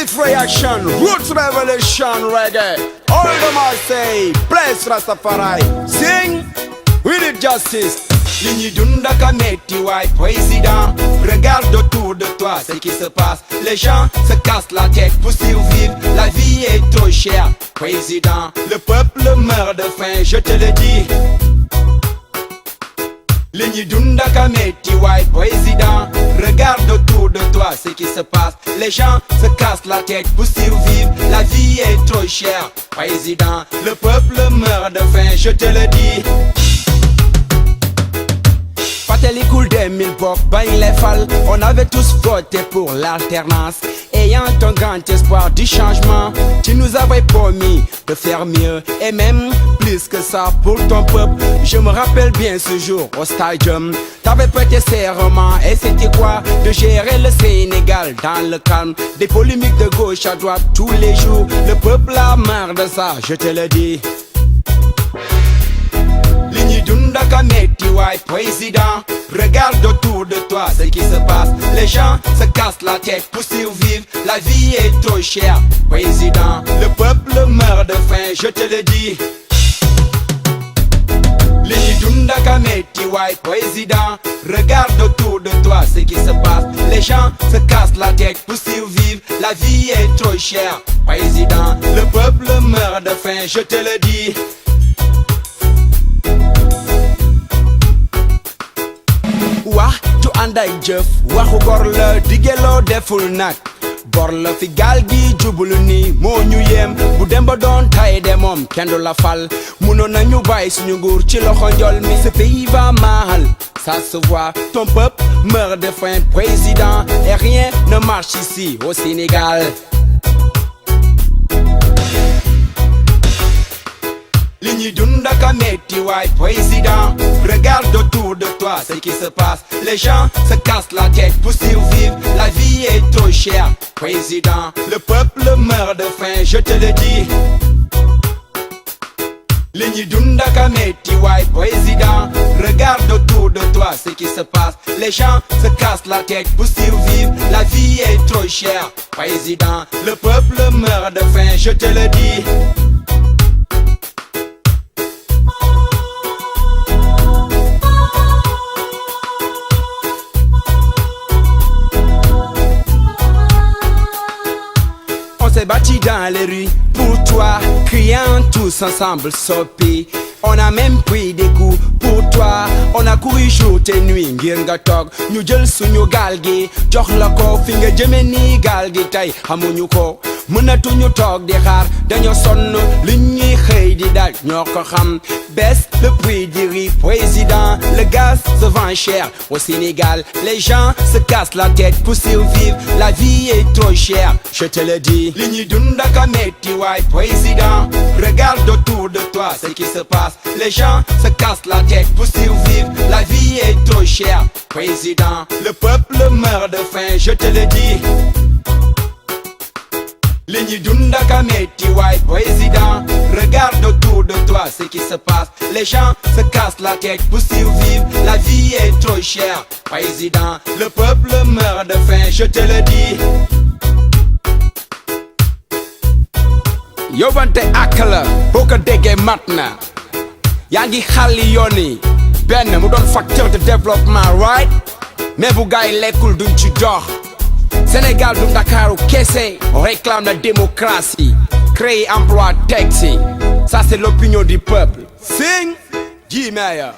Quick reaction, roots revolution reggae. All them I say, bless Rastafari. Sing, we need justice. Ligne Dunda Kameti, ouais, président. Regarde autour de toi ce qui se passe. Les gens se cassent la tête pour survivre. La vie est trop chère, président. Le peuple meurt de faim, je te le dis. Ligne Dunda Kameti, ouais, président. Regarde autour de toi ce qui se passe. Les gens se cassent la tête pour survivre. La vie est trop chère, président. Le peuple meurt de faim, je te le dis. Patel coule des mille pop, bain les fals. On avait tous voté pour l'alternance. Ayant un grand espoir du changement, tu nous avais promis de faire mieux et même plus que ça pour ton peuple. Je me rappelle bien ce jour au stadium. T'avais prêté serment et c'était quoi? De gérer le Sénégal dans le calme. Des polémiques de gauche à droite tous les jours. Le peuple a marre de ça, je te le dis. Ligne Dunda Kameti, ouais, président. Regarde autour de toi ce qui se passe. Les gens se cassent la tête pour survivre. La vie est trop chère, président. Le peuple meurt de faim, je te le dis. Ligne Dunda Kameti, ouais, président. Regarde autour de toi ce qui se passe. Les gens se cassent la tête pour survivre. La vie est trop chère, président. Le peuple meurt de faim, je te le dis. Wax tu ànd ak jëf waxu gor la diggeloo deful nag bor la fi gaal gi jublu ni moo ñu yem bu dem ba doon tay de moom kenn du la fal munoon nañu bàyyi suñu nguur ci loxo njol mi. Ce pays va mal, ça se voit. Ton peuple meurt de faim, président, et rien ne marche ici au Sénégal. Ligne Dunda Kameti, ouais, président. Regarde autour de toi ce qui se passe. Les gens se cassent la tête pour survivre. La vie est trop chère, président. Le peuple meurt de faim, je te le dis. Ligne Dunda Kameti, ouais, président. Regarde autour de toi ce qui se passe. Les gens se cassent la tête pour survivre. La vie est trop chère, président. Le peuple meurt de faim, je te le dis. On s'est battu dans les rues pour toi, criant tous ensemble sopi. On a même pris des coups pour toi. On a couru jour et nuit ngir nga toog ñu jël suñu gaal gi jox la ko fi nga jëme ni gaal gi tey xamuñu ko. Mënatuñu toog di xaar dañoo sonn li ñuy xëy di daj ñoo ko xam. Baisse le prix du riz, président. Le gaz se vend cher au Sénégal. Les gens se cassent la tête pour survivre. La vie est trop chère, je te le dis. Ligne Dunda Kameti, ouais, président. Regarde autour de toi ce qui se passe. Les gens se cassent la tête pour survivre. La vie est trop chère, président. Le peuple meurt de faim, je te le dis. Ligne Dunda Kameti, ouais, président. Regarde autour de toi ce qui se passe. Les gens se cassent la tête pour survivre. La vie est trop chère, président. Le peuple meurt de faim, je te le dis. Yóbbante ak la boo ko déggee mat na. Yaa ngi xàlli yoon yi benn mu doon facteur de développement, right? Mais bu gaay lekkul duñ ci dox. Sénégal du Ndakaaru kese. On réclame la démocratie, créer emploi, taxi. Ça c'est l'opinion du peuple. Sing, G-Mayer.